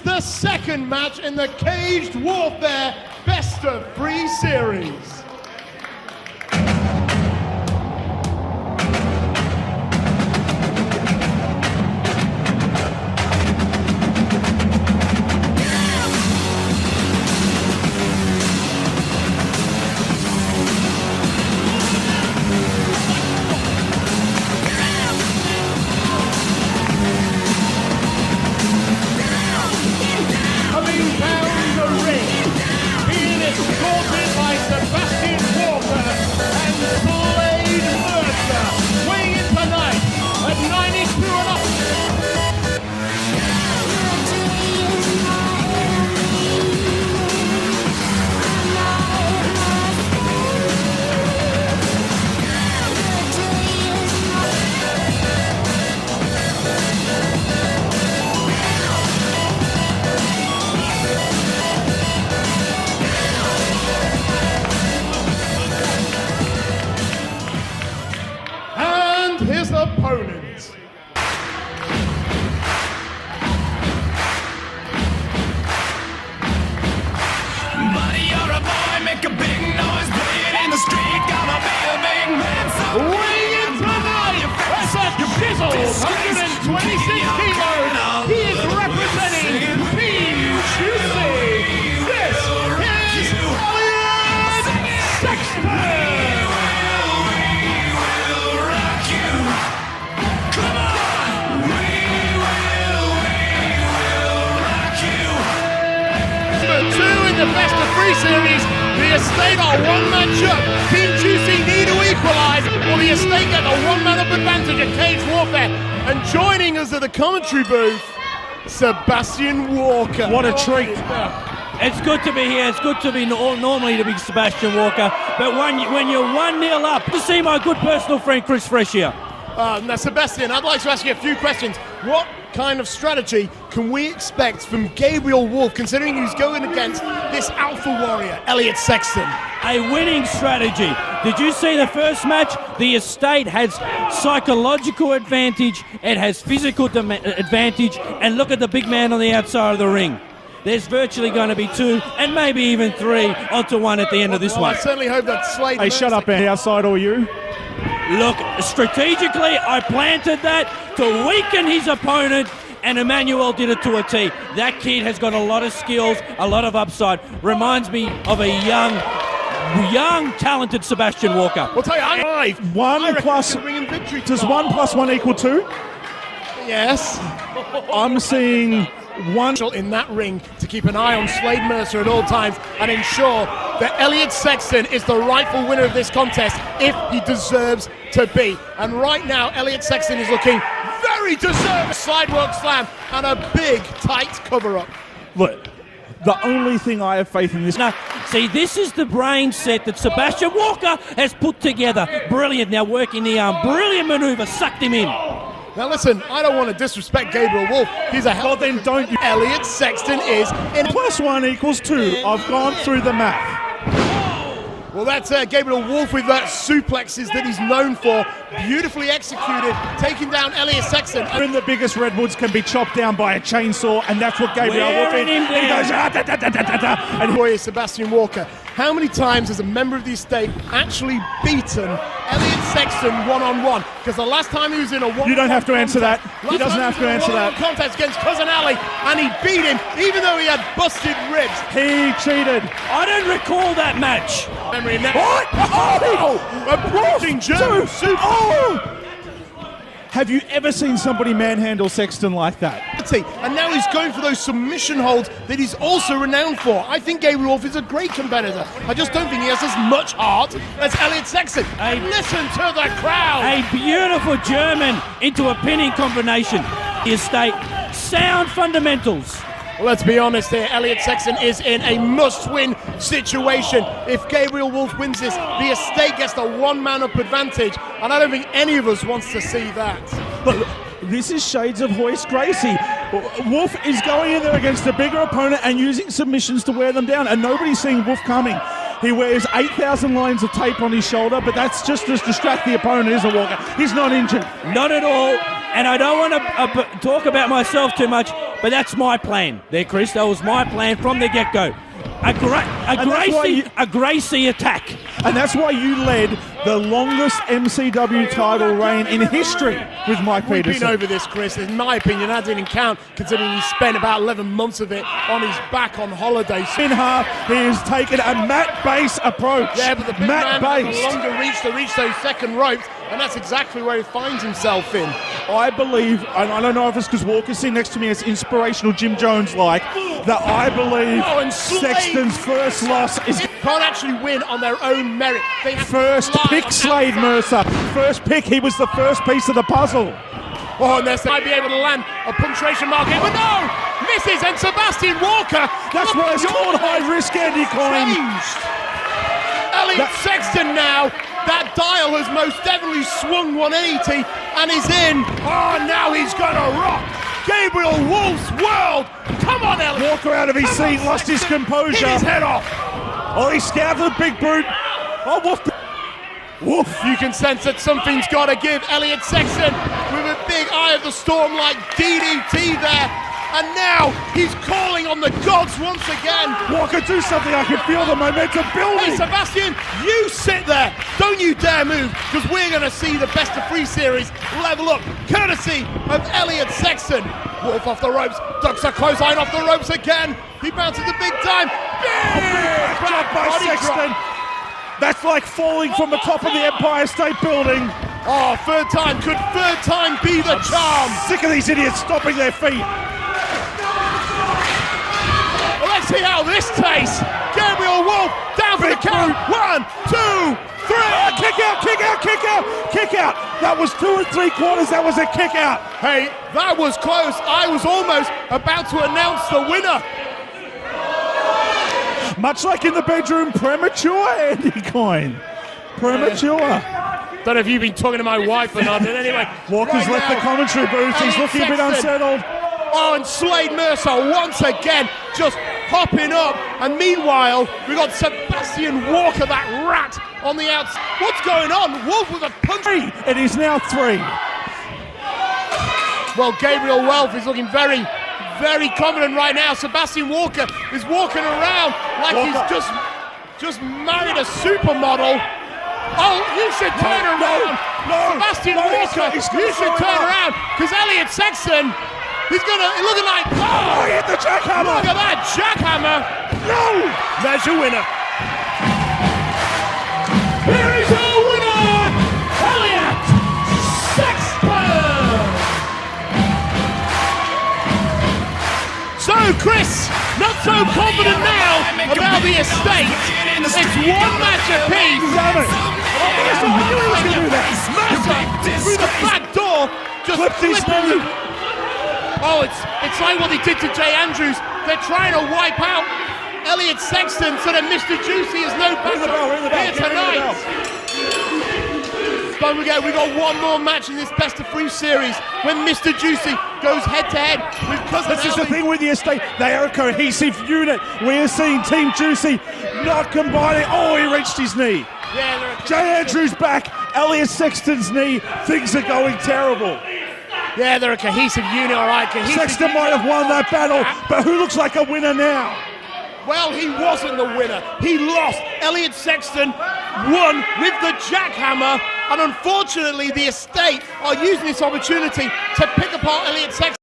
the second match in the Caged Warfare Best of 3 series. His opponent. Buddy, you're a boy, make a big noise, play it in the street, gonna be a big man. Weighing in tonight, that's a chiseled 126 kilos. He is representing Team Juicy. This is Wolfe Sexton. The Best of 3 series, the Estate are one match up. Team Juicy need to equalise, or the Estate get a one-man up advantage at Caged Warfare. And joining us at the commentary booth, Sebastian Walker. What a treat. It's good to be here. It's good to be normally to be Sebastian Walker, but when you're 1-0 up, to see my good personal friend Chris Fresh here. Now, Sebastian, I'd like to ask you a few questions. What kind of strategy can we expect from Gabriel Wolfe, considering he's going against this alpha warrior, Elliot Sexton? A winning strategy. Did you see the first match? The Estate has psychological advantage, it has physical advantage, and look at the big man on the outside of the ring. There's virtually going to be 2 and maybe even 3 onto 1 at the end of this one. I certainly hope that Slade... Hey, shut up, outside or you. Look, strategically, I planted that to weaken his opponent, and Emmanuel did it to a T. That kid has got a lot of skills, a lot of upside. Reminds me of a young, talented Sebastian Walker. We'll tell you, I'm 1 plus... Does 1 plus 1 equal 2? Yes. I'm seeing 1... in that ring to keep an eye on Slade Mercer at all times and ensure that Elliot Sexton is the rightful winner of this contest if he deserves to be. And right now, Elliot Sexton is looking very deserved. Sidewalk slam and a big, tight cover-up. Look, the only thing I have faith in this... Now, see, this is the brain set that Sebastian Walker has put together. Brilliant, now working the arm. Brilliant maneuver, sucked him in. Now listen, I don't want to disrespect Gabriel Wolfe. He's a hell. Well, then don't you... Elliot Sexton is in... Plus 1 equals 2. I've gone through the math. Well, that's Gabriel Wolfe with that suplexes that he's known for. Beautifully executed, taking down Elliot Sexton. Even the biggest redwoods can be chopped down by a chainsaw, and that's what Gabriel Wolfe is. He goes, and boy, Sebastian Walker, how many times has a member of the estate actually beaten Elliot Sexton one-on-one? Because the last time he was in a one-on-one... You don't have to answer that. He doesn't have to answer that. ...contest against Cousin Ali, and he beat him, even though he had busted ribs. He cheated. I don't recall that match. Memory in that. What? A bruising German super. Have you ever seen somebody manhandle Sexton like that? And now he's going for those submission holds that he's also renowned for. I think Gabriel Wolfe is a great competitor. I just don't think he has as much heart as Elliot Sexton. Listen to the crowd. A beautiful German into a pinning combination. The Estate, sound fundamentals. Well, let's be honest here, Elliot Sexton is in a must-win situation. If Gabriel Wolfe wins this, the estate gets the one-man up advantage, and I don't think any of us wants to see that. Look, this is shades of Hoist Gracie. Wolfe is going in there against a bigger opponent and using submissions to wear them down, and nobody's seeing Wolfe coming. He wears 8,000 lines of tape on his shoulder, but that's just to distract the opponent, isn't Walker? He's not injured. Not at all. And I don't want to talk about myself too much. But that's my plan there, Chris. That was my plan from the get-go. A Gracie attack. And that's why you led the longest MCW title reign in history with Mike We've Peterson. been over this, Chris. In my opinion, that didn't count, considering he spent about 11 months of it on his back on holiday. In half, he has taken a mat-based approach. Yeah, but the big man has a longer reach to reach those second ropes, and that's exactly where he finds himself in. I believe, and I don't know if it's because Walker's sitting next to me as inspirational Jim Jones-like, that I believe Sexton's first loss is... Can't actually win on their own merit. They have First to pick, Slade Mercer. First pick, he was the first piece of the puzzle. Oh, and they might be able to land a punctuation mark here, but no! Misses, and Sebastian Walker. That's why it's called high risk, Andy Coyne. Elliot Sexton now. That dial has most definitely swung 180 and is in. Oh, now he's gonna rock Gabriel Wolfe's world. Come on, Elliot. Walker out of his seat, lost his composure. Hit his head off. Oh, he scouted the big brute. Oh, Wolf. You can sense that something's got to give. Elliot Sexton with a big eye of the storm like DDT there. And now he's calling on the gods once again. Walker, do something. I can feel the momentum building. Hey, Sebastian, you sit there. Don't you dare move, because we're going to see the best of 3 series level up, courtesy of Elliot Sexton. Wolfe off the ropes, ducks a clothesline off the ropes again. He bounces the big time. Big Back by Sexton. That's like falling from the top of the Empire State Building. Oh, third time. Could third time be the charm? Sick of these idiots stomping their feet. Well, let's see how this tastes. Gabriel Wolfe down for the count. 1, 2, 3. Kick out, kick out, kick out, kick out. That was 2 3/4. That was a kick out. Hey, that was close. I was almost about to announce the winner. Much like in the bedroom, premature, Andy Coyne. Premature. Don't know if you've been talking to my wife or not, but anyway. Walker's right left now, the commentary booth. He's Elliot looking a bit Sexton. unsettled. Oh, and Slade Mercer once again just hopping up. And meanwhile, we've got Sebastian Walker, that rat, on the outside. What's going on? Wolfe with a punch. It is now 3. Well, Gabriel Wolfe is looking very, very confident right now. Sebastian Walker is walking around like he's just married a supermodel. Oh, you should turn around. Sebastian Walker, you should turn around, because Elliot Sexton, he's looking like, Oh, he hit the jackhammer. look at that jackhammer. No! There's your winner. Here is your winner, Elliot Sexton. So, Chris, not so confident now about the estate. It's 1 match apiece. Damn it. I knew he was going to do that. Mercer through the back door, just Flipped his flipping. knee. Oh, it's like what they did to Jay Andrews. They're trying to wipe out Elliot Sexton so that Mr. Juicy is no Ring the bell, ring the bell, here ring the tonight. Don't forget, we've got one more match in this best of 3 series when Mr. Juicy goes head to head with Cousin This is the Ellie. thing with the estate. They are a cohesive unit. We are seeing Team Juicy not combining. Oh, he reached his knee. Yeah, they're a Jay Andrews back. Elliot Sexton's knee. Things are going terrible. Yeah, they're a cohesive unit, all right. Cohesive Sexton might have won that battle, but who looks like a winner now? Well, he wasn't the winner. He lost. Elliot Sexton won with the jackhammer, and unfortunately, the estate are using this opportunity to pick apart Elliot Sexton.